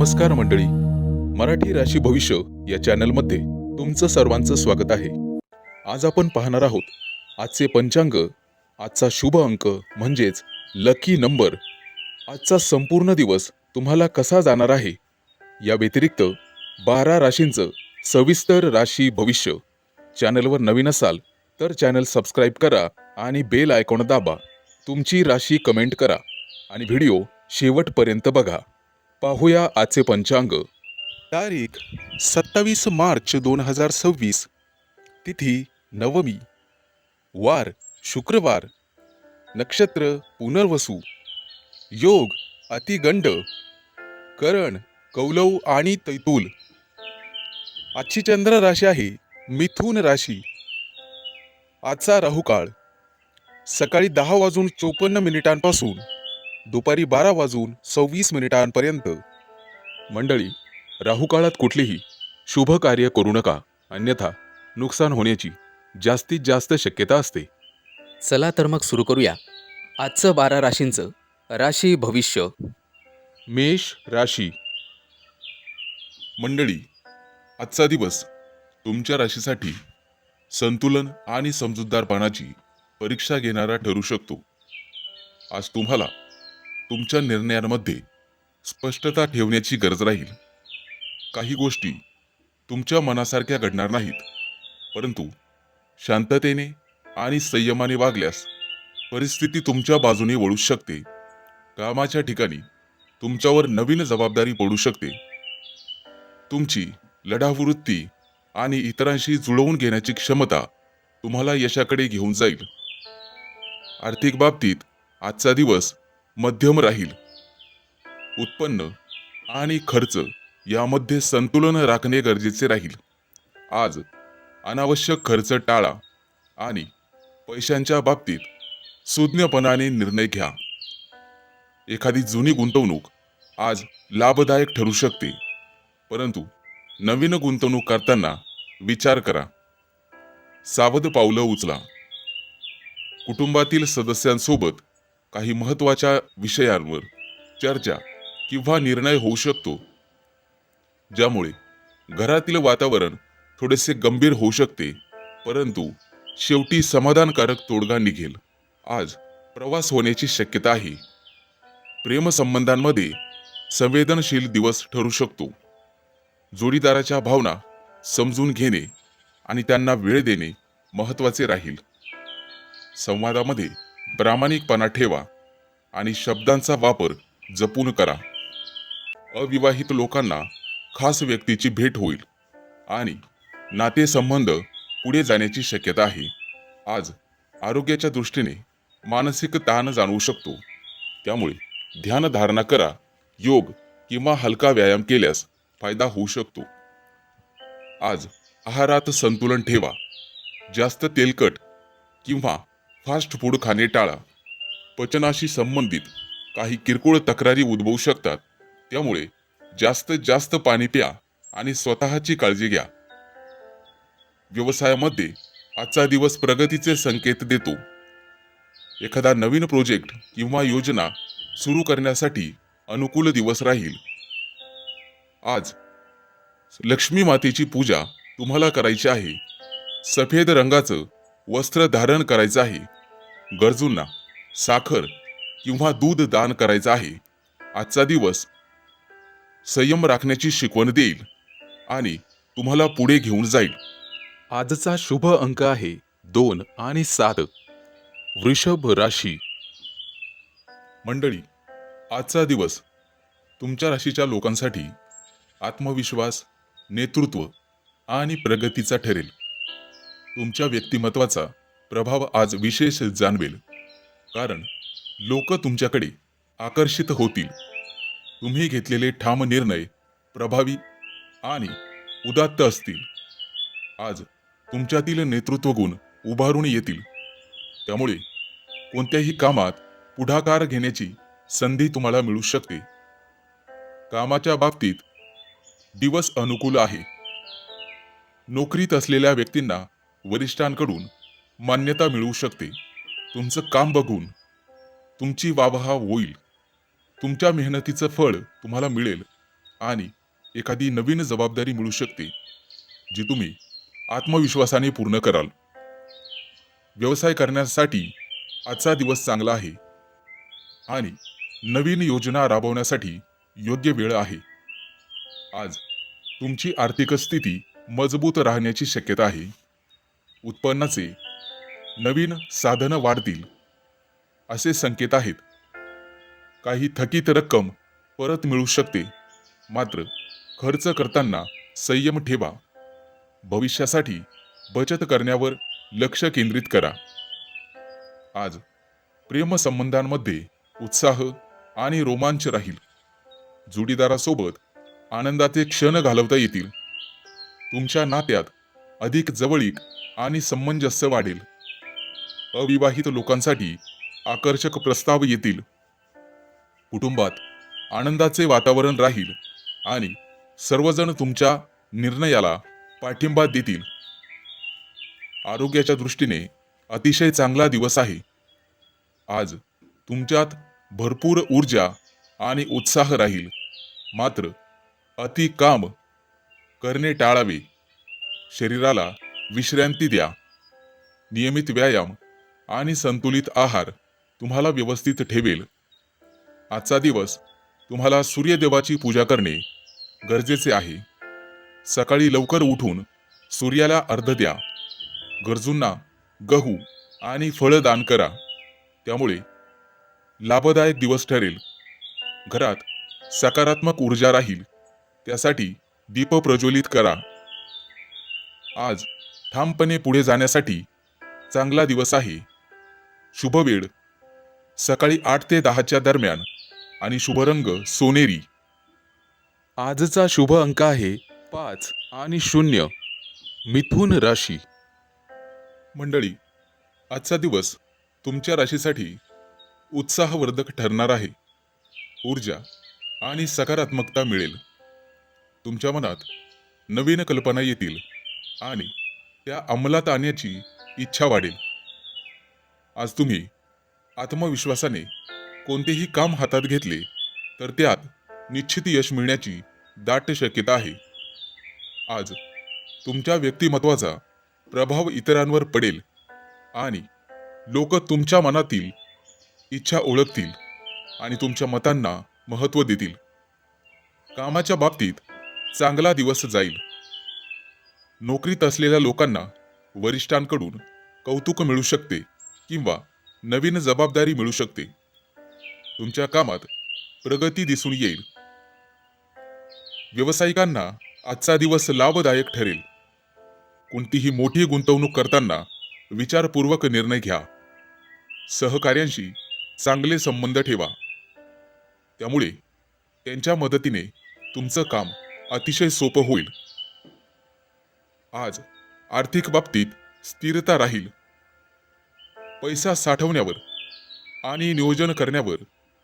नमस्कार मंडळी, मराठी राशी भविष्य या चॅनलमध्ये तुमचं सर्वांचं स्वागत आहे. आज आपण पाहणार आहोत आजचे पंचांग, आजचा शुभ अंक म्हणजेच लकी नंबर, आजचा संपूर्ण दिवस तुम्हाला कसा जाणार आहे, या व्यतिरिक्त 12 राशींचं सविस्तर राशी भविष्य. चॅनलवर नवीन असाल तर चॅनल सबस्क्राईब करा आणि बेल आयकॉन दाबा. तुमची राशी कमेंट करा आणि व्हिडिओ शेवटपर्यंत बघा. पाहूया आजचे पंचांग. तारीख 27 मार्च 2026. तिथी नवमी. वार शुक्रवार. नक्षत्र पुनर्वसू. योग अतिगंड. करण कौलव आणि तैतूल. आजची चंद्र राशी आहे मिथुन राशी. आजचा राहुकाळ सकाळी 10:54 दुपारी 12:26 मंडळी, राहुकाळात कुठलीही शुभ कार्य करू नका, अन्यथा नुकसान होण्याची जास्तीत जास्त शक्यता असते. चला तर मग सुरू करूया आजचं 12 राशींचं राशी भविष्य. मेष राशी. मंडळी, आजचा दिवस तुमच्या राशीसाठी संतुलन आणि समजूतदारपणाची परीक्षा घेणारा ठरू शकतो. आज तुम्हाला तुमच्या निर्णयांमध्ये स्पष्टता ठेवण्याची गरज राहील. काही गोष्टी तुमच्या मनासारख्या घडणार नाहीत, परंतु शांततेने आणि संयमाने वागल्यास परिस्थिती तुमच्या बाजूने वळू शकते. कामाच्या ठिकाणी तुमच्यावर नवीन जबाबदारी पडू शकते. तुमची लढावृत्ती आणि इतरांशी जुळवून घेण्याची क्षमता तुम्हाला यशाकडे घेऊन जाईल. आर्थिक बाबतीत आजचा दिवस मध्यम राहील. उत्पन्न आणि खर्च यामध्ये संतुलन राखणे गरजेचे राहील. आज अनावश्यक खर्च टाळा आणि पैशांच्या बाबतीत सुज्ञपणाने निर्णय घ्या. एखादी जुनी गुंतवणूक आज लाभदायक ठरू शकते, परंतु नवीन गुंतवणूक करताना विचार करा. सावध पावलं उचला. कुटुंबातील सदस्यांसोबत काही महत्त्वाच्या विषयांवर चर्चा किंवा निर्णय होऊ शकतो, ज्यामुळे घरातील वातावरण थोडेसे गंभीर होऊ शकते, परंतु शेवटी समाधानकारक तोडगा निघेल. आज प्रवास होण्याची शक्यता आहे. प्रेमसंबंधांमध्ये संवेदनशील दिवस ठरू शकतो. जोडीदाराच्या भावना समजून घेणे आणि त्यांना वेळ देणे महत्त्वाचे राहील. संवादामध्ये प्रामाणिकपणा ठेवा आणि शब्दांचा वापर जपून करा. अविवाहित लोकांना खास व्यक्तीची भेट होईल आणि नातेसंबंध पुढे जाण्याची शक्यता आहे. आज आरोग्याच्या दृष्टीने मानसिक ताण जाणवू शकतो, त्यामुळे ध्यानधारणा करा. योग किंवा हलका व्यायाम केल्यास फायदा होऊ शकतो. आज आहारात संतुलन ठेवा. जास्त तेलकट किंवा फास्ट फूड खाणे टाळा. पचनाशी संबंधित काही किरकोळ तक्रारी उद्भवू शकतात, त्यामुळे जास्तीत जास्त पाणी प्या आणि स्वतःची काळजी घ्या. व्यवसायामध्ये आजचा दिवस प्रगतीचे संकेत देतो. एखादा नवीन प्रोजेक्ट किंवा योजना सुरू करण्यासाठी अनुकूल दिवस राहील. आज लक्ष्मी मातेची पूजा तुम्हाला करायची आहे. सफेद रंगाचं वस्त्र धारण करायचं आहे. गरजूंना साखर किंवा दूध दान करायचं आहे. आजचा दिवस संयम राखण्याची शिकवण देईल आणि तुम्हाला पुढे घेऊन जाईल. आजचा शुभ अंक आहे 2 आणि 7. वृषभ राशी. मंडळी, आजचा दिवस तुमच्या राशीच्या लोकांसाठी आत्मविश्वास, नेतृत्व आणि प्रगतीचा ठरेल. तुमच्या व्यक्तिमत्वाचा प्रभाव आज विशेष जाणवेल, कारण लोक तुमच्याकडे आकर्षित होतील. तुम्ही घेतलेले ठाम निर्णय प्रभावी आणि उदात्त असतील. आज तुमच्यातील नेतृत्व गुण उभारून येतील, त्यामुळे कोणत्याही कामात पुढाकार घेण्याची संधी तुम्हाला मिळू शकते. कामाच्या बाबतीत दिवस अनुकूल आहे. नोकरीत असलेल्या व्यक्तींना वरिष्ठांकडून मान्यता मिळू शकते. तुमचं काम बघून तुमची वाहवा होईल. तुमच्या मेहनतीचं फळ तुम्हाला मिळेल आणि एखादी नवीन जबाबदारी मिळू शकते जी तुम्ही आत्मविश्वासाने पूर्ण कराल. व्यवसाय करण्यासाठी आजचा दिवस चांगला आहे आणि नवीन योजना राबवण्यासाठी योग्य वेळ आहे. आज तुमची आर्थिक स्थिती मजबूत राहण्याची शक्यता आहे. उत्पन्नाचे नवीन साधनं वाढतील असे संकेत आहेत. काही थकीत रक्कम परत मिळू शकते, मात्र खर्च करताना संयम ठेवा. भविष्यासाठी बचत करण्यावर लक्ष केंद्रित करा. आज प्रेमसंबंधांमध्ये उत्साह आणि रोमांच राहील. जोडीदारासोबत आनंदाचे क्षण घालवता येतील. तुमच्या नात्यात अधिक जवळीक आणि सामंजस्य वाढेल. अविवाहित लोकांसाठी आकर्षक प्रस्ताव येतील. कुटुंबात आनंदाचे वातावरण राहील आणि सर्वजण तुमच्या निर्णयाला पाठिंबा देतील. आरोग्याच्या दृष्टीने अतिशय चांगला दिवस आहे. आज तुमच्यात भरपूर ऊर्जा आणि उत्साह राहील, मात्र अति काम करणे टाळावे. शरीराला विश्रांती द्या. नियमित व्यायाम आणि संतुलित आहार तुम्हाला व्यवस्थित ठेवेल. आजचा दिवस तुम्हाला सूर्यदेवाची पूजा करणे गरजेचे आहे. सकाळी लवकर उठून सूर्याला अर्घ्य द्या. गरजूंना गहू आणि फळं दान करा. त्यामुळे लाभदायक दिवस ठरेल. घरात सकारात्मक ऊर्जा राहील, त्यासाठी दीप प्रज्वलित करा. आज ठामपणे पुढे जाण्यासाठी चांगला दिवस आहे. शुभ वेळ सकाळी 8 ते 10 दरम्यान आणि शुभ रंग सोनेरी. आजचा शुभ अंक आहे 5 आणि 0. मिथुन राशी. मंडळी, आजचा दिवस तुमच्या राशीसाठी उत्साहवर्धक ठरणार आहे. ऊर्जा आणि सकारात्मकता मिळेल. तुमच्या मनात नवीन कल्पना येतील आणि त्या अंमलात आणण्याची इच्छा वाढेल. आज तुम्ही आत्मविश्वासाने कोणतेही काम हातात घेतले तर त्यात निश्चित यश मिळण्याची दाट शक्यता आहे. आज तुमच्या व्यक्तिमत्वाचा प्रभाव इतरांवर पडेल आणि लोक तुमच्या मनातील इच्छा ओळखतील आणि तुमच्या मतांना महत्त्व देतील. कामाच्या बाबतीत चांगला दिवस जाईल. नोकरीत असलेल्या लोकांना वरिष्ठांकडून कौतुक मिळू शकते किंवा नवीन जबाबदारी मिळू शकते. तुमच्या कामात प्रगती दिसून येईल. व्यावसायिकांना आजचा दिवस लाभदायक ठरेल. कोणतीही मोठी गुंतवणूक करताना विचारपूर्वक निर्णय घ्या. सहकार्यांशी चांगले संबंध ठेवा. त्यामुळे त्यांच्या मदतीने तुमचं काम अतिशय सोपं होईल. आज आर्थिक बाबतीत स्थिरता राहील. पैसा साठवण्यावर आणि नियोजन करण्यावर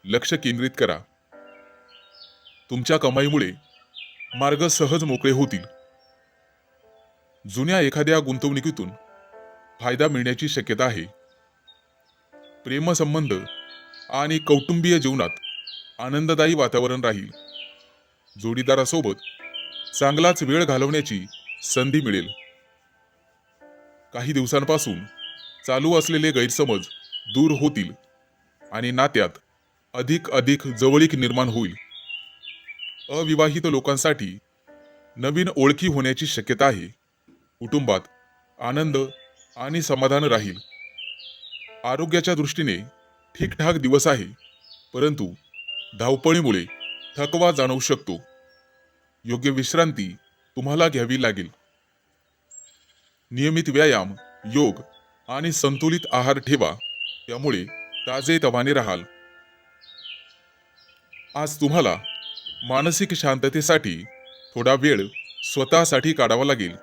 लक्ष केंद्रित करा. तुमच्या कमाईमुळे मार्ग सहज मोकळे होतील. जुन्या एखाद्या गुंतवणुकीतून फायदा मिळण्याची शक्यता आहे. प्रेमसंबंध आणि कौटुंबीय जीवनात आनंददायी वातावरण राहील. जोडीदारासोबत चांगलाच वेळ घालवण्याची संधी मिळेल. काही दिवसांपासून चालू असलेले गैरसमज दूर होतील आणि नात्यात अधिक जवळीक निर्माण होईल. अविवाहित लोकांसाठी नवीन ओळखी होण्याची शक्यता आहे. कुटुंबात आनंद आणि समाधान राहील. आरोग्याच्या दृष्टीने ठीकठाक दिवस आहे, परंतु धावपळीमुळे थकवा जाणवू शकतो. योग्य विश्रांती तुम्हाला घ्यावी लागेल. नियमित व्यायाम, योग आणि संतुलित आहार ठेवा, त्यामुळे ताजेतवाने राहाल. आज तुम्हाला मानसिक शांततेसाठी थोडा वेळ स्वतःसाठी काढावा लागेल.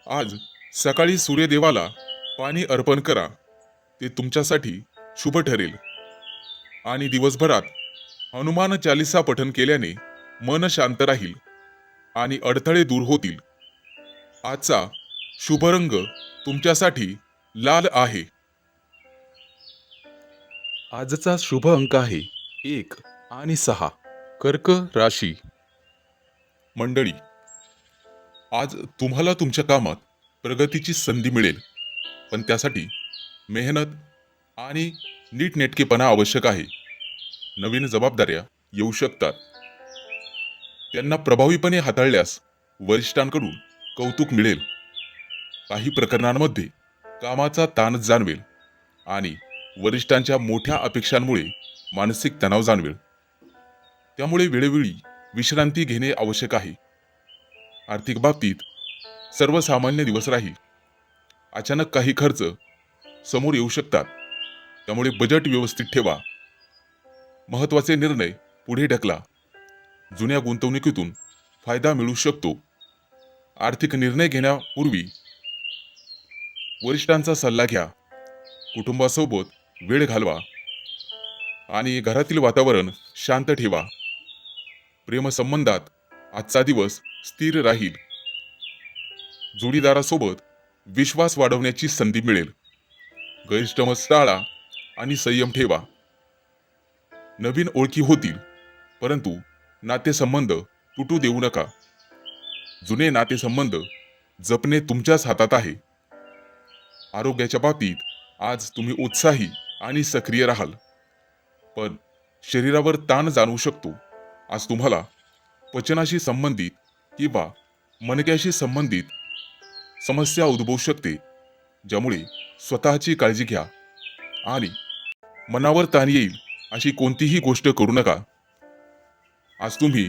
आज सकाळी सूर्यदेवाला पाणी अर्पण करा. ते तुमच्यासाठी शुभ ठरेल. आणि दिवसभरात हनुमान चालीसा पठण केल्याने मन शांत राहील आणि अडथळे दूर होतील. आजचा शुभ रंग तुमच्यासाठी लाल आहे. आजचा शुभ अंक आहे 1 आणि 6. कर्क राशी. मंडळी, आज तुम्हाला तुमच्या कामात प्रगतीची संधी मिळेल, पण त्यासाठी मेहनत आणि नीटनेटकेपणा आवश्यक आहे. नवीन जबाबदाऱ्या येऊ शकतात. त्यांना प्रभावीपणे हाताळल्यास वरिष्ठांकडून कौतुक मिळेल. काही प्रकरणांमध्ये कामाचा ताण जाणवेल आणि वरिष्ठांच्या मोठ्या अपेक्षांमुळे मानसिक तणाव जाणवेल. त्यामुळे वेळोवेळी विश्रांती घेणे आवश्यक आहे. आर्थिक बाबतीत सर्वसामान्य दिवस राहील. अचानक काही खर्च समोर येऊ शकतात, त्यामुळे बजेट व्यवस्थित ठेवा. महत्त्वाचे निर्णय पुढे ढकला. जुन्या गुंतवणुकीतून फायदा मिळू शकतो. आर्थिक निर्णय घेण्यापूर्वी वरिष्ठांचा सल्ला घ्या. कुटुंबासोबत वेळ घालवा आणि घरातील वातावरण शांत ठेवा. प्रेमसंबंधात आजचा दिवस स्थिर राहील. जोडीदारासोबत विश्वास वाढवण्याची संधी मिळेल. गैरसमज टाळा आणि संयम ठेवा. नवीन ओळखी होतील, परंतु नातेसंबंध तुटू देऊ नका. जुने नातेसंबंध जपणे तुमच्याच हातात आहे. आरोग्याच्या बाबतीत आज तुम्ही उत्साही आणि सक्रिय राहाल, पण शरीरावर ताण जाणवू शकतो. आज तुम्हाला पचनाशी संबंधित किंवा मणक्याशी संबंधित समस्या उद्भवू शकते, ज्यामुळे स्वतःची काळजी घ्या आणि मनावर ताण येईल अशी कोणतीही गोष्ट करू नका. आज तुम्ही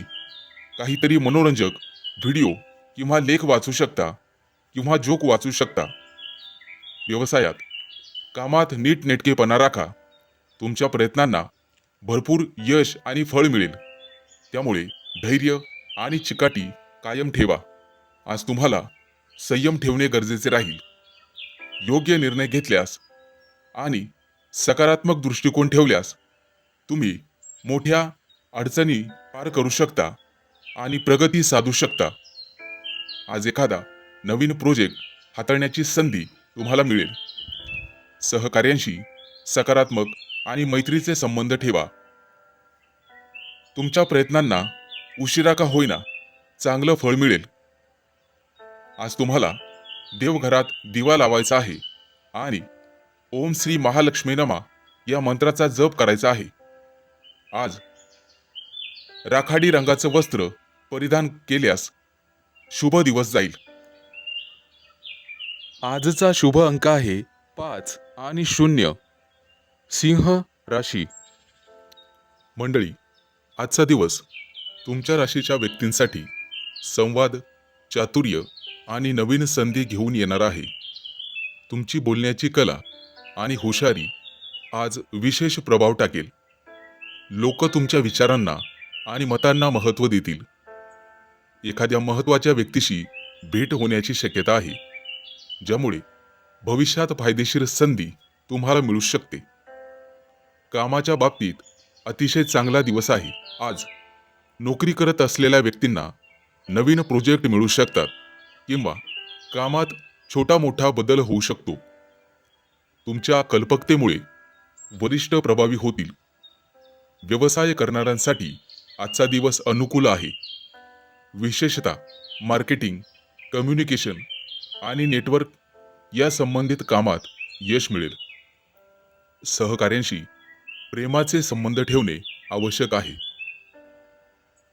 काहीतरी मनोरंजक व्हिडिओ किंवा लेख वाचू शकता किंवा जोक वाचू शकता. व्यवसायात कामात नीटनेटकेपणा राखा. तुमच्या प्रयत्नांना भरपूर यश आणि फळ मिळेल. त्यामुळे धैर्य आणि चिकाटी कायम ठेवा. आज तुम्हाला संयम ठेवणे गरजेचे राहील. योग्य निर्णय घेतल्यास आणि सकारात्मक दृष्टिकोन ठेवल्यास तुम्ही मोठ्या अडचणी पार करू शकता आणि प्रगती साधू शकता. आज एखादा नवीन प्रोजेक्ट हाताळण्याची संधी तुम्हाला मिळेल. सहकार्यांशी सकारात्मक आणि मैत्रीचे संबंध ठेवा. तुमच्या प्रयत्नांना उशिरा का होईना चांगलं फळ मिळेल. आज तुम्हाला देवघरात दिवा लावायचा आहे आणि ओम श्री महालक्ष्मी नमा या मंत्राचा जप करायचा आहे. आज राखाडी रंगाचं वस्त्र परिधान केल्यास शुभ दिवस जाईल. आजचा शुभ अंक आहे 5 आणि 0. सिंह राशी. मंडळी, आजचा दिवस तुमच्या राशीच्या व्यक्तींसाठी संवाद, चातुर्य आणि नवीन संधी घेऊन येणार आहे. तुमची बोलण्याची कला आणि हुशारी आज विशेष प्रभाव टाकेल. लोक तुमच्या विचारांना आणि मतांना महत्त्व देतील. एखाद्या महत्त्वाच्या व्यक्तीशी भेट होण्याची शक्यता आहे, ज्यामुळे भविष्यात फायदेशीर संधी तुम्हाला मिळू शकते. कामाच्या बाबतीत अतिशय चांगला दिवस आहे. आज नोकरी करत असलेल्या व्यक्तींना नवीन प्रोजेक्ट मिळू शकतात किंवा कामात छोटा मोठा बदल होऊ शकतो. तुमच्या कल्पकतेमुळे वरिष्ठ प्रभावी होतील. व्यवसाय करणाऱ्यांसाठी आजचा दिवस अनुकूल आहे. विशेषतः मार्केटिंग, कम्युनिकेशन आणि नेटवर्क या संबंधित कामात यश मिळेल. सहकार्यांशी प्रेमाचे संबंध ठेवणे आवश्यक आहे.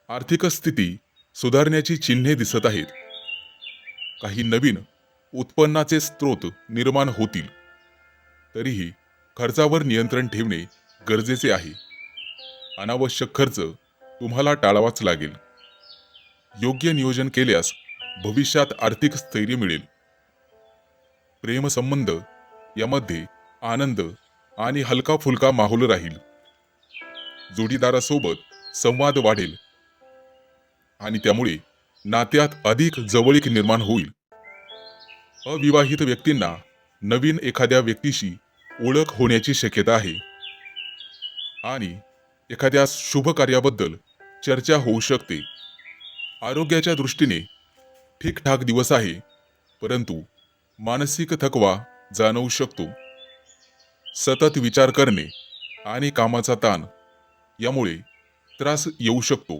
आर्थिक स्थिती सुधारण्याची चिन्हे दिसत आहेत. काही नवीन उत्पन्नाचे स्रोत निर्माण होतील. तरीही खर्चावर नियंत्रण ठेवणे गरजेचे आहे. अनावश्यक खर्च तुम्हाला टाळावाच लागेल. योग्य नियोजन केल्यास भविष्यात आर्थिक स्थैर्य मिळेल. प्रेमसंबंध यामध्ये आनंद आणि हलका फुलका माहोल राहील. जोडीदारासोबत संवाद वाढेल आणि त्यामुळे नात्यात अधिक जवळीक निर्माण होईल. अविवाहित व्यक्तींना नवीन एखाद्या व्यक्तीशी ओळख होण्याची शक्यता आहे आणि एखाद्या शुभ कार्याबद्दल चर्चा होऊ शकते. आरोग्याच्या दृष्टीने ठीकठाक दिवस आहे, परंतु मानसिक थकवा जाणवू शकतो. सतत विचार करणे आणि कामाचा ताण यामुळे त्रास येऊ शकतो.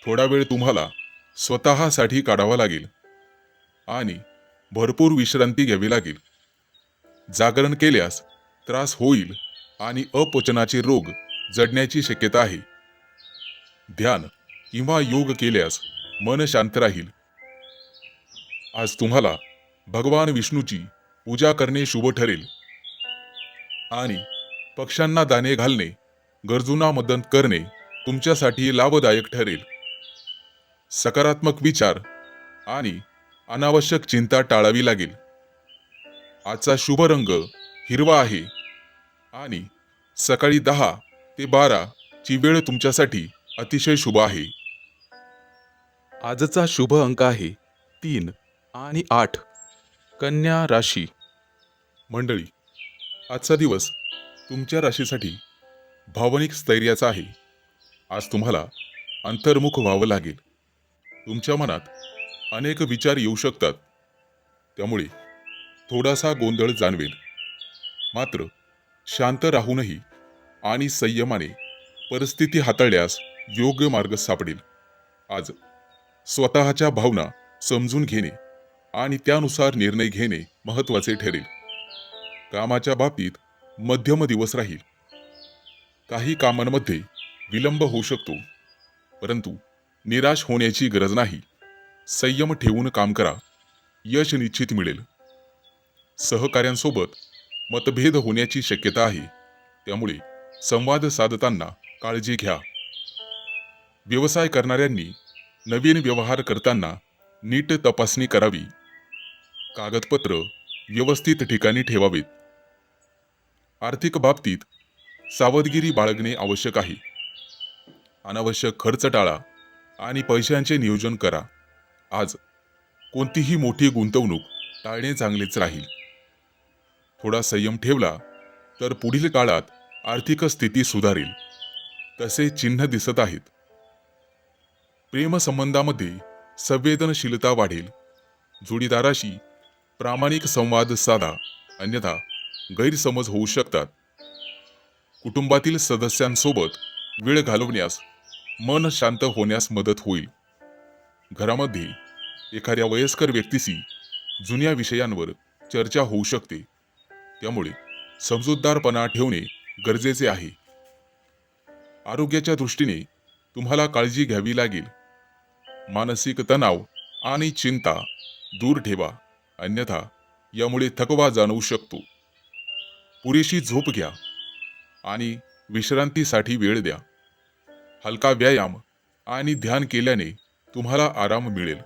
थोडा वेळ तुम्हाला स्वतःसाठी काढावा लागेल आणि भरपूर विश्रांती घ्यावी लागेल. जागरण केल्यास त्रास होईल आणि अपचनाचे रोग जडण्याची शक्यता आहे. ध्यान किंवा योग केल्यास मन शांत राहील. आज तुम्हाला भगवान विष्णूची पूजा करणे शुभ ठरेल आणि पक्ष्यांना दाणे घालणे, गरजूंना मदत करणे तुमच्यासाठी लाभदायक ठरेल. सकारात्मक विचार आणि अनावश्यक चिंता टाळावी लागेल. आजचा शुभ रंग हिरवा आहे आणि सकाळी 10 ते 12 ची वेळ तुमच्यासाठी अतिशय शुभ आहे. आजचा शुभ अंक आहे 3 आणि 8. कन्या राशी. मंडळी, आजचा दिवस तुमच्या राशीसाठी भावनिक स्थैर्याचा आहे. आज तुम्हाला अंतर्मुख व्हावं लागेल. तुमच्या मनात अनेक विचार येऊ शकतात, त्यामुळे थोडासा गोंधळ जाणवेल. मात्र शांत राहूनही आणि संयमाने परिस्थिती हाताळल्यास योग्य मार्ग सापडेल. आज स्वतःच्या भावना समजून घेणे आणि त्यानुसार निर्णय घेणे महत्त्वाचे ठरेल. कामाच्या बाबतीत मध्यम दिवस राहील. काही कामांमध्ये विलंब होऊ शकतो, परंतु निराश होण्याची गरज नाही. संयम ठेवून काम करा, यश निश्चित मिळेल. सहकाऱ्यांसोबत मतभेद होण्याची शक्यता आहे, त्यामुळे संवाद साधताना काळजी घ्या. व्यवसाय करणाऱ्यांनी नवीन व्यवहार करताना नीट तपासणी करावी. कागदपत्र व्यवस्थित ठिकाणी ठेवावीत. आर्थिक बाबतीत सावधगिरी बाळगणे आवश्यक आहे. अनावश्यक खर्च टाळा आणि पैशांचे नियोजन करा. आज कोणतीही मोठी गुंतवणूक टाळणे चांगलेच राहील. थोडा संयम ठेवला तर पुढील काळात आर्थिक स्थिती सुधारेल, तसे चिन्ह दिसत आहेत. प्रेमसंबंधामध्ये संवेदनशीलता वाढेल. जोडीदाराशी प्रामाणिक संवाद साधा, अन्यथा गैरसमज होऊ शकतात. कुटुंबातील सदस्यांसोबत वेळ घालवण्यास मन शांत होण्यास मदत होईल. घरामध्ये एखाद्या वयस्कर व्यक्तीशी जुन्या विषयांवर चर्चा होऊ शकते, त्यामुळे समजूतदारपणा ठेवणे गरजेचे आहे. आरोग्याच्या दृष्टीने तुम्हाला काळजी घ्यावी लागेल. मानसिक तणाव आणि चिंता दूर ठेवा, अन्यथा यामुळे थकवा जाणवू शकतो. पुरेशी झोप घ्या आणि विश्रांतीसाठी वेळ द्या. हलका व्यायाम आणि ध्यान केल्याने तुम्हाला आराम मिळेल.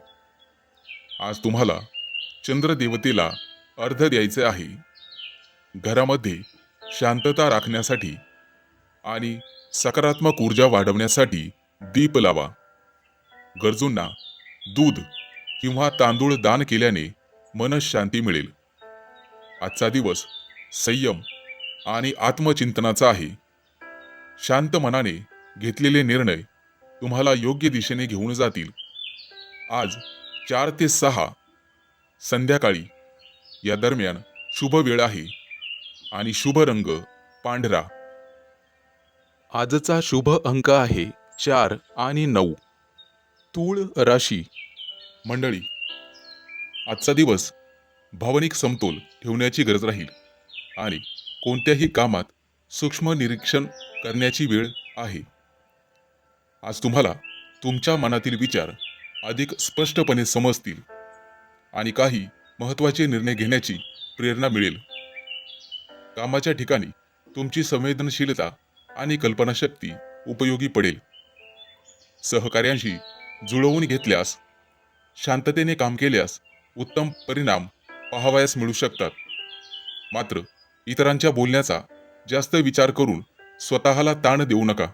आज तुम्हाला चंद्रदेवतेला अर्घ्य द्यायचे आहे. घरामध्ये शांतता राखण्यासाठी आणि सकारात्मक ऊर्जा वाढवण्यासाठी दीप लावा. गरजूंना दूध किंवा तांदूळ दान केल्याने मनःशांती मिळेल. आजचा दिवस संयम आणि आत्मचिंतनाचा आहे. शांत मनाने घेतलेले निर्णय तुम्हाला योग्य दिशेने घेऊन जातील. आज 4 ते 6 संध्याकाळी या दरम्यान शुभ वेळ आहे आणि शुभ रंग पांढरा. आजचा शुभ अंक आहे 4 आणि 9. तूळ राशी. मंडळी, आजचा दिवस भावनिक समतोल ठेवण्याची गरज राहील आणि कोणत्याही कामात सूक्ष्म निरीक्षण करण्याची वेळ आहे. आज तुम्हाला तुमच्या मनातील विचार अधिक स्पष्टपणे समजतील आणि काही महत्त्वाचे निर्णय घेण्याची प्रेरणा मिळेल. कामाच्या ठिकाणी तुमची संवेदनशीलता आणि कल्पनाशक्ती उपयोगी पडेल. सहकार्यांशी जुळवून घेतल्यास, शांततेने काम केल्यास उत्तम परिणाम पाहावयास मिळू शकतात. मात्र इतरांच्या बोलण्याचा जास्त विचार करून स्वतःला ताण देऊ नका.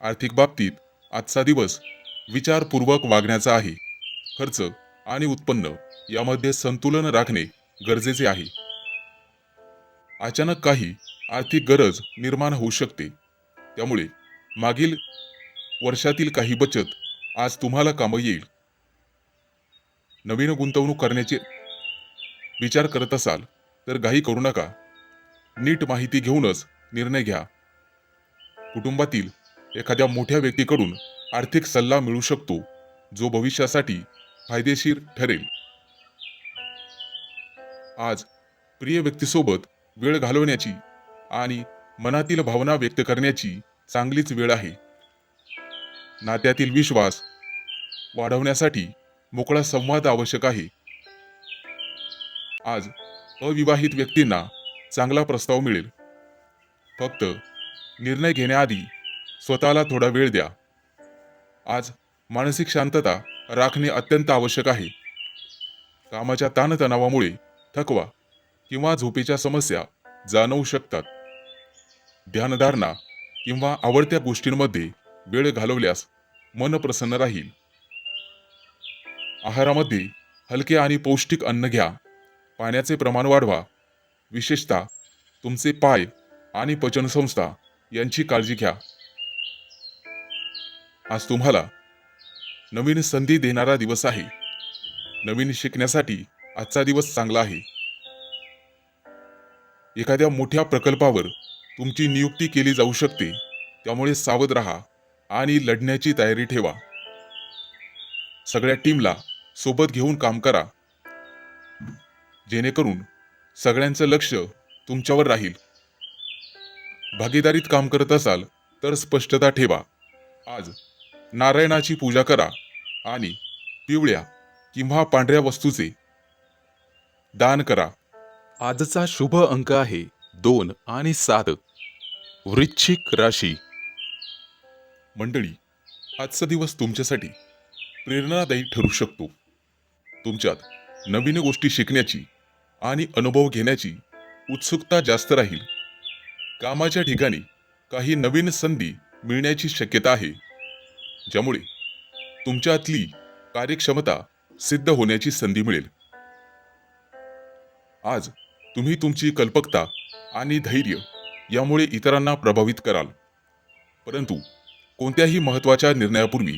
आर्थिक बाबतीत आजचा दिवस विचारपूर्वक वागण्याचा आहे. खर्च आणि उत्पन्न यामध्ये संतुलन राखणे गरजेचे आहे. अचानक काही आर्थिक गरज निर्माण होऊ शकते, त्यामुळे मागील वर्षातील काही बचत आज तुम्हाला कामी येईल. नवीन गुंतवणूक करण्याचे विचार करत असाल तर घाई करू नका. नीट माहिती घेऊनच निर्णय घ्या. कुटुंबातील एखाद्या मोठ्या व्यक्तीकडून आर्थिक सल्ला मिळू शकतो, जो भविष्यासाठी फायदेशीर ठरेल. आज प्रिय व्यक्तीसोबत वेळ घालवण्याची आणि मनातील भावना व्यक्त करण्याची चांगलीच वेळ आहे. नात्यातील विश्वास वाढवण्यासाठी मोकळा संवाद आवश्यक आहे. आज अविवाहित व्यक्तींना चांगला प्रस्ताव मिळेल. फक्त निर्णय घेण्याआधी स्वतःला थोडा वेळ द्या. आज मानसिक शांतता राखणे अत्यंत आवश्यक आहे. कामाच्या ताणतणावामुळे थकवा किंवा झोपेच्या समस्या जाणवू शकतात. ध्यानधारणा किंवा आवडत्या गोष्टींमध्ये वेळ घालवल्यास मन प्रसन्न राहील. आहारामध्ये हलके आणि पौष्टिक अन्न घ्या. पाण्याचे प्रमाण वाढवा. विशेषतः तुमचे पाय आणि पचनसंस्था यांची काळजी घ्या. आज तुम्हाला नवीन संधी देणारा दिवस आहे. नवीन शिकण्यासाठी आजचा दिवस चांगला आहे. एखाद्या मोठ्या प्रकल्पावर तुमची नियुक्ती केली जाऊ शकते, त्यामुळे सावध राहा आणि लढण्याची तयारी ठेवा. सगळ्या टीमला सोबत घेऊन काम करा, जेणेकरून सगळ्यांचं लक्ष तुमच्यावर राहील. भागीदारीत काम करत असाल तर स्पष्टता ठेवा. आज नारायणाची पूजा करा आणि पिवळ्या किंवा पांढऱ्या वस्तूचे दान करा. आजचा शुभ अंक आहे 2 आणि 7. वृश्चिक राशी. मंडळी, आजचा दिवस तुमच्यासाठी प्रेरणादायी ठरू शकतो. तुमच्यात नवीन गोष्टी शिकण्याची आणि अनुभव घेण्याची उत्सुकता जास्त राहील. कामाच्या ठिकाणी काही नवीन संधी मिळण्याची शक्यता आहे, ज्यामुळे तुमच्यातली कार्यक्षमता सिद्ध होण्याची संधी मिळेल. आज तुम्ही तुमची कल्पकता आणि धैर्य यामुळे इतरांना प्रभावित कराल. परंतु कोणत्याही महत्त्वाच्या निर्णयापूर्वी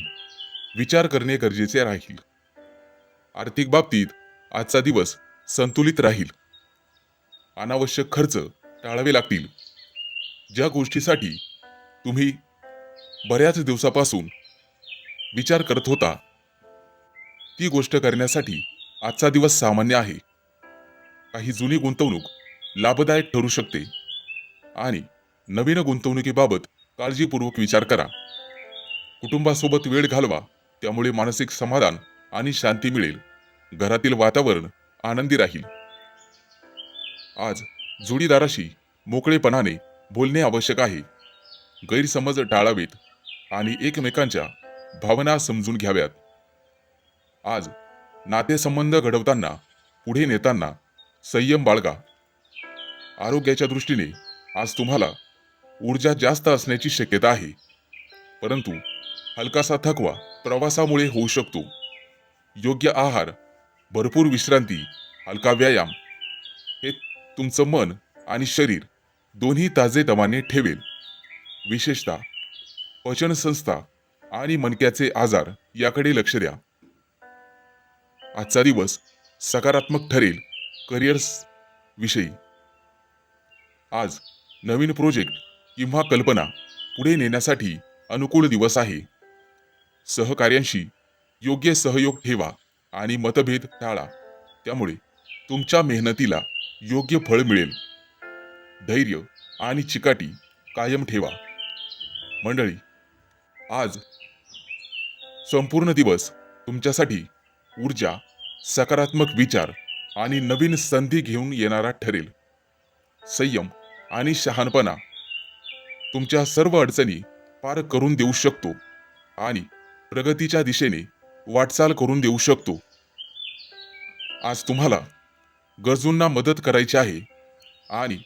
विचार करणे गरजेचे राहील. आर्थिक बाबतीत आजचा दिवस संतुलित राहील. अनावश्यक खर्च टाळावे लागतील. ज्या गोष्टीसाठी तुम्ही बऱ्याच दिवसापासून विचार करत होता, ती गोष्ट करण्यासाठी आजचा दिवस सामान्य आहे. काही जुनी गुंतवणूक लाभदायक ठरू शकते आणि नवीन गुंतवणुकीबाबत काळजीपूर्वक विचार करा. कुटुंबासोबत वेळ घालवा, त्यामुळे मानसिक समाधान आणि शांती मिळेल. घरातील वातावरण आनंदी राहील. आज जोडीदाराशी मोकळेपणाने बोलणे आवश्यक आहे. गैरसमज टाळावेत आणि एकमेकांच्या भावना समजून घ्याव्यात. आज नातेसंबंध घडवताना पुढे नेताना संयम बाळगा. आरोग्याच्या दृष्टीने आज तुम्हाला ऊर्जा जास्त असण्याची शक्यता आहे, परंतु हलकासा थकवा प्रवासामुळे होऊ शकतो. योग्य आहार, भरपूर विश्रांती, हलका व्यायाम हे तुमचं मन आणि शरीर दोन्ही ताजेतवाने ठेवेल. विशेषतः पचनसंस्था आणि मणक्याचे आजार याकडे लक्ष द्या. आजचा दिवस सकारात्मक ठरेल. करिअर्स विषयी आज नवीन प्रोजेक्ट किंवा कल्पना पुढे नेण्यासाठी अनुकूल दिवस आहे. सहकार्यांशी योग्य सहयोग ठेवा आणि मतभेद टाळा, त्यामुळे तुमच्या मेहनतीला योग्य फळ मिळेल. धैर्य आणि चिकाटी कायम ठेवा. मंडळी, आज संपूर्ण दिवस तुमच्यासाठी ऊर्जा, सकारात्मक विचार आणि नवीन संधी घेऊन येणारा ठरेल. संयम आणि शहाणपणा तुमच्या सर्व अडचणी पार करून देऊ शकतो आणि प्रगतीच्या दिशेने वाटचाल करून देऊ शकतो. आज तुम्हाला गरजूंना मदत करायची आहे आणि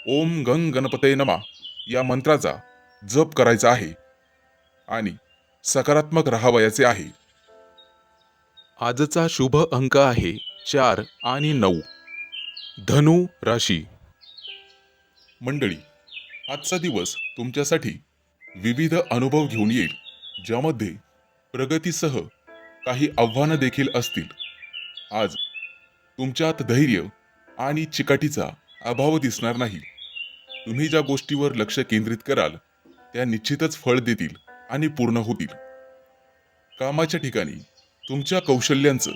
ओम गंग गणपतये नमः या मंत्राचा जप करायचा आहे आणि सकारात्मक राहावयाचे आहे. आजचा शुभ अंक आहे 4 आणि 9. धनु राशी. मंडळी, आजचा दिवस तुमच्यासाठी विविध अनुभव घेऊन येईल, ज्यामध्ये प्रगतीसह काही आव्हानं देखील असतील. आज तुमच्यात धैर्य आणि चिकाटीचा अभाव दिसणार नाही. तुम्ही ज्या गोष्टीवर लक्ष केंद्रित कराल त्या निश्चितच फळ देतील आणि पूर्ण होतील. कामाच्या ठिकाणी तुमच्या कौशल्यांचं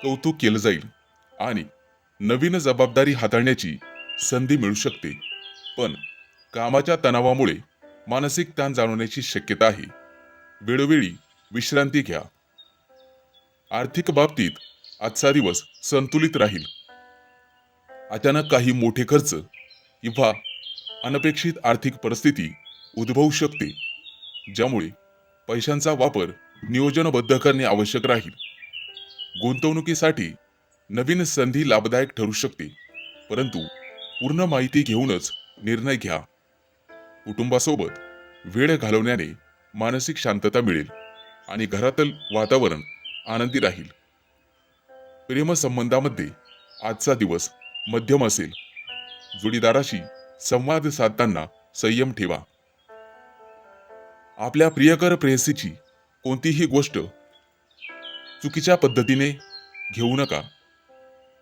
कौतुक केलं जाईल आणि नवीन जबाबदारी हाताळण्याची संधी मिळू शकते. पण कामाच्या तणावामुळे मानसिक ताण जाणवण्याची शक्यता आहे. वेळोवेळी विश्रांती घ्या. आर्थिक बाबतीत आजचा दिवस संतुलित राहील. अचानक काही मोठे खर्च किंवा अनपेक्षित आर्थिक परिस्थिती उद्भवू शकते, ज्यामुळे पैशांचा वापर नियोजनबद्ध करणे आवश्यक राहील. गुंतवणुकीसाठी नवीन संधी लाभदायक ठरू शकते, परंतु पूर्ण माहिती घेऊनच निर्णय घ्या. कुटुंबासोबत वेळ घालवण्याने मानसिक शांतता मिळेल आणि घरातील वातावरण आनंदी राहील. प्रेमसंबंधामध्ये आजचा दिवस मध्यम असेल. जोडीदाराशी संवाद साधताना संयम ठेवा. आपल्या प्रियकर प्रेयसीची कोणतीही गोष्ट चुकीच्या पद्धतीने घेऊ नका.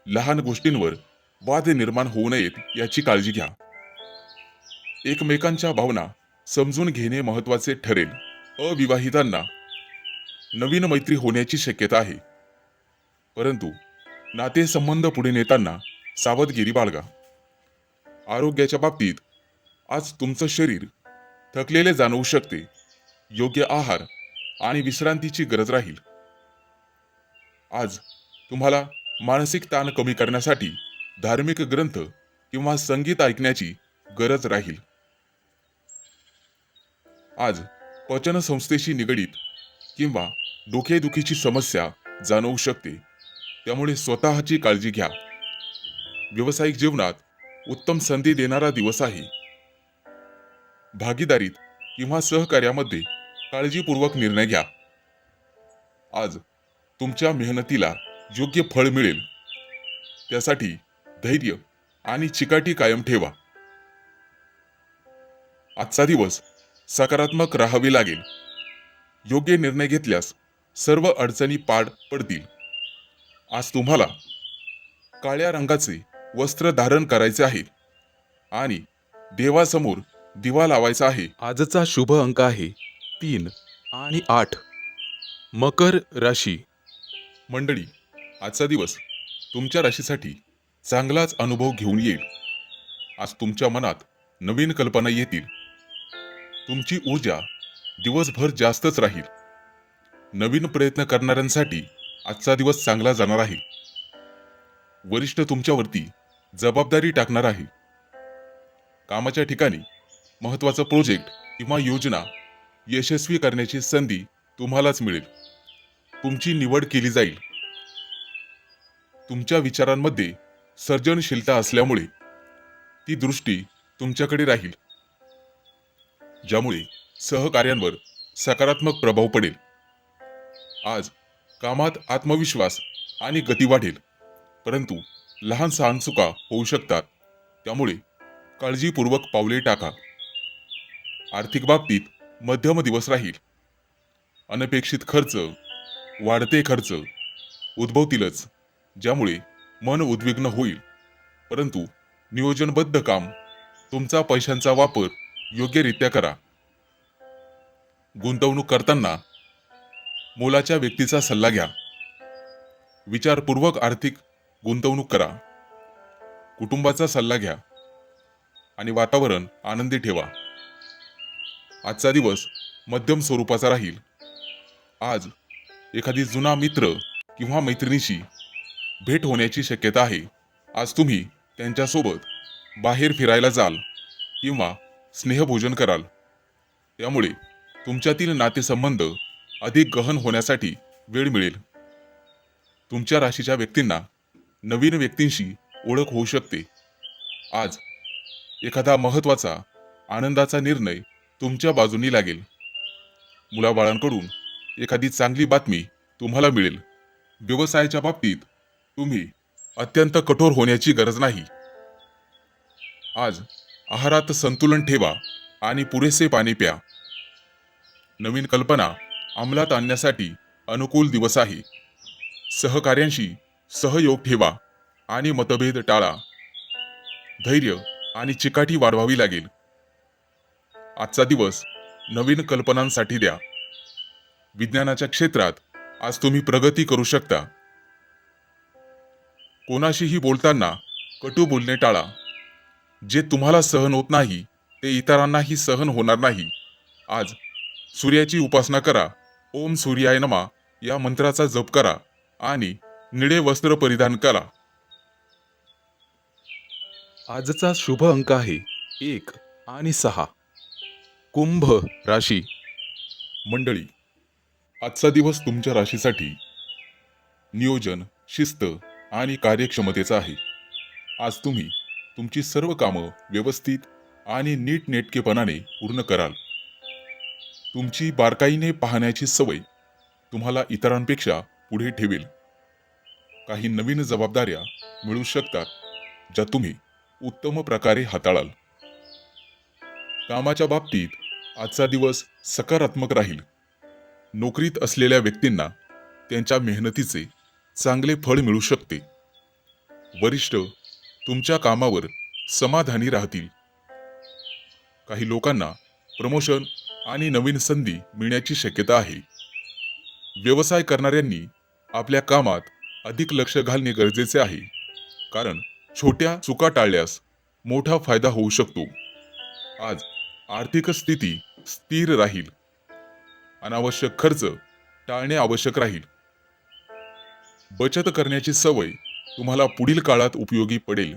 लहान गोष्टींवर वाद निर्माण होऊ नयेत याची काळजी घ्या. एकमेकांच्या भावना समजून घेणे महत्त्वाचे ठरेल. अविवाहितांना नवीन मैत्री होण्याची शक्यता आहे, परंतु नातेसंबंध पुढे नेताना सावधगिरी बाळगा. आरोग्याच्या बाबतीत आज तुमचं शरीर थकलेले जाणवू शकते. योग्य आहार आणि विश्रांतीची गरज राहील. आज तुम्हाला मानसिक ताण कमी करण्यासाठी धार्मिक ग्रंथ किंवा संगीत ऐकण्याची गरज राहील. आज पचनसंस्थेशी निगडीत किंवा डोकेदुखीची समस्या जाणवू शकते, त्यामुळे स्वतःची काळजी घ्या. व्यावसायिक जीवनात उत्तम संधी देणारा दिवस आहे. भागीदारीत किंवा सहकार्यामध्ये काळजीपूर्वक निर्णय घ्या. आज तुमच्या मेहनतीला योग्य फळ मिळेल, त्यासाठी धैर्य आणि चिकाटी कायम ठेवा. आजचा दिवस सकारात्मक राहावे लागेल. योग्य निर्णय घेतल्यास सर्व अडचणी पार पडतील. आज तुम्हाला काळ्या रंगाचे वस्त्र धारण करायचे आहे आणि देवासमोर दिवा लावायचा आहे. आजचा शुभ अंक आहे 3 आणि 8. मकर राशी. मंडळी, आजचा दिवस तुमच्या राशीसाठी चांगलाच अनुभव घेऊन येईल. आज तुमच्या मनात नवीन कल्पना येतील. तुमची ऊर्जा दिवसभर जास्तच राहील. नवीन प्रयत्न करणाऱ्यांसाठी आजचा दिवस चांगला जाणार आहे. वरिष्ठ तुमच्यावरती जबाबदारी टाकणार आहे. कामाच्या ठिकाणी महत्त्वाचा प्रोजेक्ट किंवा योजना यशस्वी करण्याची संधी तुम्हालाच मिळेल. तुमची निवड केली जाईल. तुमच्या विचारांमध्ये सर्जनशीलता असल्यामुळे ती दृष्टी तुमच्याकडे राहील, ज्यामुळे सहकार्यांवर सकारात्मक प्रभाव पडेल. आज कामात आत्मविश्वास आणि गती वाढेल, परंतु लहान सहान चुका होऊ शकतात, त्यामुळे काळजीपूर्वक पावले टाका. आर्थिक बाबतीत मध्यम दिवस राहील. अनपेक्षित खर्च, वाढते खर्च उद्भवतीलच, ज्यामुळे मन उद्विग्न होईल, परंतु नियोजनबद्ध काम. तुमचा पैशांचा वापर योग्यरित्या करा. गुंतवणूक करताना मोलाच्या व्यक्तीचा सल्ला घ्या. विचारपूर्वक आर्थिक गुंतवणूक करा. कुटुंबाचा सल्ला घ्या आणि वातावरण आनंदी ठेवा. आजचा दिवस मध्यम स्वरूपाचा राहील. आज एखादी जुना मित्र किंवा मैत्रिणीशी भेट होण्याची शक्यता आहे. आज तुम्ही त्यांच्यासोबत बाहेर फिरायला जाल किंवा स्नेहभोजन कराल, त्यामुळे तुमच्यातील नातेसंबंध अधिक गहन होण्यासाठी वेळ मिळेल. तुमच्या राशीच्या व्यक्तींना नवीन व्यक्तींशी ओळख होऊ शकते. आज एखादा महत्त्वाचा आनंदाचा निर्णय तुमच्या बाजूनी लागेल. मुलाबाळांकडून एखादी चांगली बातमी तुम्हाला मिळेल. व्यवसायाच्या बाबतीत तुम्ही अत्यंत कठोर होण्याची गरज नाही. आज आहारात संतुलन ठेवा आणि पुरेसे पाणी प्या. नवीन कल्पना अंमलात आणण्यासाठी अनुकूल दिवस आहे. सहकार्यांशी सहयोग ठेवा आणि मतभेद टाळा. धैर्य आणि चिकाटी वाढवावी लागेल. आजचा दिवस नवीन कल्पनांसाठी द्या. विज्ञानाच्या क्षेत्रात आज तुम्ही प्रगती करू शकता. कोणाशीही बोलताना कटू बोलणे टाळा. जे तुम्हाला सहन होत नाही ते इतरांनाही सहन होणार नाही. आज सूर्याची उपासना करा. ओम सूर्याय नमः या मंत्राचा जप करा आणि निळे वस्त्र परिधान करा. आजचा शुभ अंक आहे 1 आणि 6. कुंभ राशी. मंडळी, आजचा दिवस तुमच्या राशीसाठी नियोजन, शिस्त आणि कार्यक्षमतेचा आहे. आज तुम्ही तुमची सर्व कामं व्यवस्थित आणि नीटनेटकेपणाने पूर्ण कराल. तुमची बारकाईने पाहण्याची सवय तुम्हाला इतरांपेक्षा पुढे ठेवेल. काही नवीन जबाबदाऱ्या मिळू शकतात ज्या तुम्ही उत्तम प्रकारे हाताळाल. कामाच्या बाबतीत आजचा दिवस सकारात्मक राहील. नोकरीत असलेल्या व्यक्तींना त्यांच्या मेहनतीचे चांगले फळ मिळू शकते. वरिष्ठ तुमच्या कामावर समाधानी राहतील. काही लोकांना प्रमोशन आणि नवीन संधी मिळण्याची शक्यता आहे. व्यवसाय करणाऱ्यांनी आपल्या कामात अधिक लक्ष घालणे गरजेचे आहे, कारण छोट्या चुका टाळल्यास मोठा फायदा होऊ शकतो. आज आर्थिक स्थिती स्थिर राहील. अनावश्यक खर्च टाळणे आवश्यक राहील. बचत करण्याची सवय तुम्हाला पुढील काळात उपयोगी पडेल.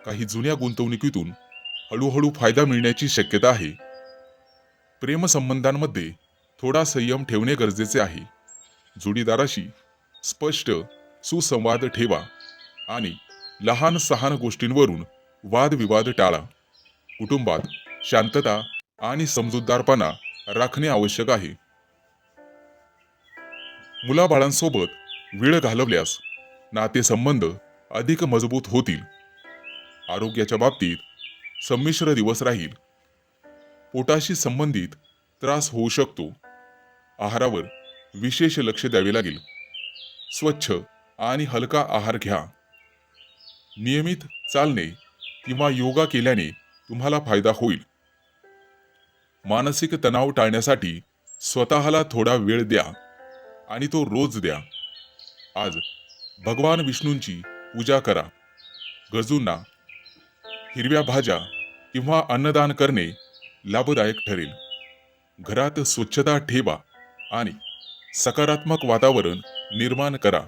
काही जुन्या गुंतवणुकीतून हळूहळू फायदा मिळण्याची शक्यता आहे. प्रेमसंबंधांमध्ये थोडा संयम ठेवणे गरजेचे आहे. जोडीदाराशी स्पष्ट सुसंवाद ठेवा आणि लहान सहान गोष्टींवरून वादविवाद टाळा. कुटुंबात शांतता आणि समजूतदारपणा राखणे आवश्यक आहे. मुलाबाळांसोबत वेळ घालवल्यास नातेसंबंध अधिक मजबूत होतील. आरोग्याच्या बाबतीत संमिश्र दिवस राहील. पोटाशी संबंधित त्रास होऊ शकतो. आहारावर विशेष लक्ष द्यावे लागेल. स्वच्छ आणि हलका आहार घ्या. नियमित चालणे किंवा योगा केल्याने तुम्हाला फायदा होईल. मानसिक तणाव टाळण्यासाठी स्वतःला थोडा वेळ द्या आणि तो रोज द्या. आज भगवान विष्णूंची पूजा करा. गरजूंना हिरव्या भाज्या किंवा अन्नदान करणे लाभदायक ठरेल. घरात स्वच्छता ठेवा आणि सकारात्मक वातावरण निर्माण करा.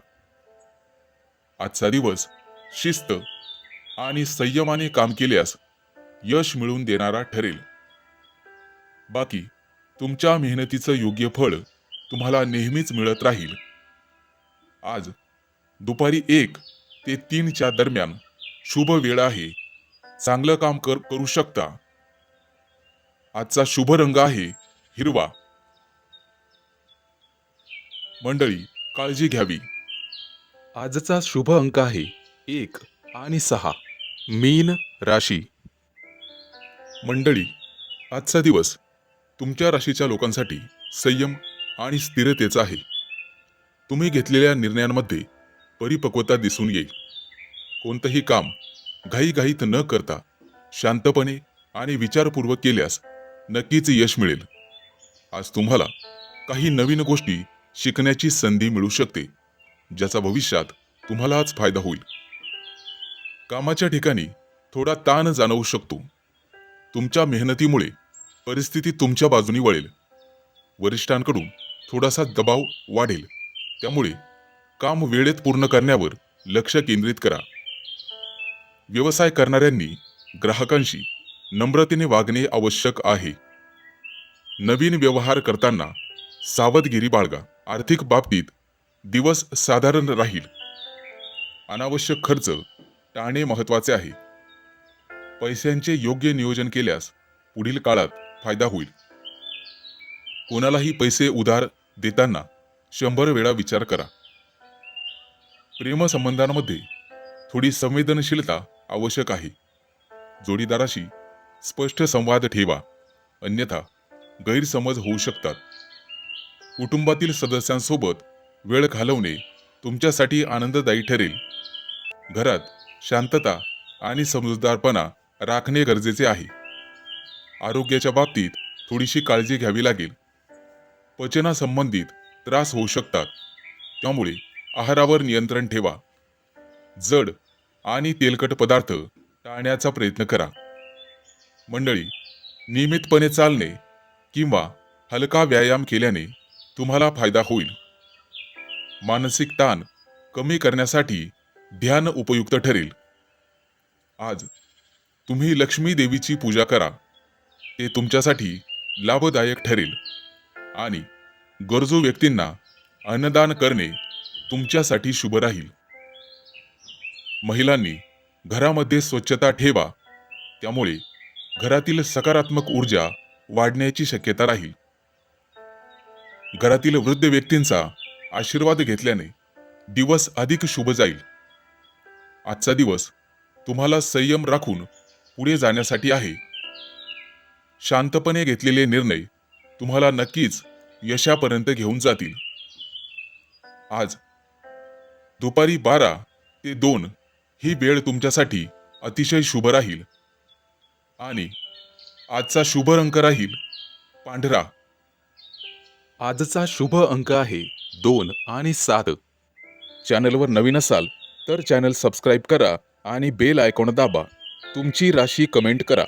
आजचा दिवस शिस्त आणि संयमाने काम केल्यास यश मिळवून देणारा ठरेल. बाकी तुमच्या मेहनतीचं योग्य फळ तुम्हाला नेहमीच मिळत राहील. आज दुपारी 1 ते 3च्या दरम्यान शुभ वेळ आहे. चांगलं काम करू शकता. आजचा शुभ रंग आहे हिरवा. मंडळी, काळजी घ्यावी. आजचा शुभ अंक आहे 1 आणि 6. मीन राशी. मंडळी, आजचा दिवस तुमच्या राशीच्या लोकांसाठी संयम आणि स्थिरतेचा आहे. तुम्ही घेतलेल्या निर्णयांमध्ये परिपक्वता दिसून येईल. कोणतंही काम घाईघाईत न करता शांतपणे आणि विचारपूर्वक केल्यास नक्कीच यश मिळेल. आज तुम्हाला काही नवीन गोष्टी शिकण्याची संधी मिळू शकते, ज्याचा भविष्यात तुम्हालाच फायदा होईल. कामाच्या ठिकाणी थोडा ताण जाणवू शकतो. तुमच्या मेहनतीमुळे परिस्थिती तुमच्या बाजूने वळेल. वरिष्ठांकडून थोडासा दबाव वाढेल, त्यामुळे काम वेळेत पूर्ण करण्यावर लक्ष केंद्रित करा. व्यवसाय करणाऱ्यांनी ग्राहकांशी नम्रतेने वागणे आवश्यक आहे. नवीन व्यवहार करताना सावधगिरी बाळगा. आर्थिक बाबतीत दिवस साधारण राहील. अनावश्यक खर्च टाळणे महत्त्वाचे आहे. पैशांचे योग्य नियोजन केल्यास पुढील काळात फायदा होईल. कोणालाही पैसे उधार देताना 100 वेळा विचार करा. प्रेमसंबंधांमध्ये थोडी संवेदनशीलता आवश्यक आहे. जोडीदाराशी स्पष्ट संवाद ठेवा, अन्यथा गैरसमज होऊ शकतात. कुटुंबातील सदस्यांसोबत वेळ घालवणे तुमच्यासाठी आनंददायी ठरेल. घरात शांतता आणि समजूतदारपणा राखणे गरजेचे आहे. आरोग्याच्या बाबतीत थोडीशी काळजी घ्यावी लागेल. पचनासंबंधित त्रास होऊ शकतात, त्यामुळे आहारावर नियंत्रण ठेवा. जड आणि तेलकट पदार्थ टाळण्याचा प्रयत्न करा. मंडळी, नियमितपणे चालणे किंवा हलका व्यायाम केल्याने तुम्हाला फायदा होईल. मानसिक ताण कमी करण्यासाठी ध्यान उपयुक्त ठरेल. आज तुम्ही लक्ष्मी देवीची पूजा करा. ते तुमच्यासाठी लाभदायक ठरेल. आणि गरजू व्यक्तींना अन्नदान करणे तुमच्यासाठी शुभ राहील. महिलांनी घरामध्ये स्वच्छता ठेवा, त्यामुळे घरातील सकारात्मक ऊर्जा वाढण्याची शक्यता राहील. घरातील वृद्ध व्यक्तींचा आशीर्वाद घेतल्याने दिवस अधिक शुभ जाईल. आजचा दिवस तुम्हाला संयम राखून पुढे जाण्यासाठी आहे. शांतपणे घेतलेले निर्णय तुम्हाला नक्कीच यशापर्यंत घेऊन जातील. आज दुपारी 12 ते 2 ही वेळ तुमच्यासाठी अतिशय शुभ राहील. आणि आजचा शुभ रंग राहील पांढरा. आजचा शुभ अंक आहे 2 आणि 7. चॅनलवर नवीन असाल तर चॅनल सबस्क्राईब करा आणि बेल आयकॉन दाबा. तुमची राशी कमेंट करा.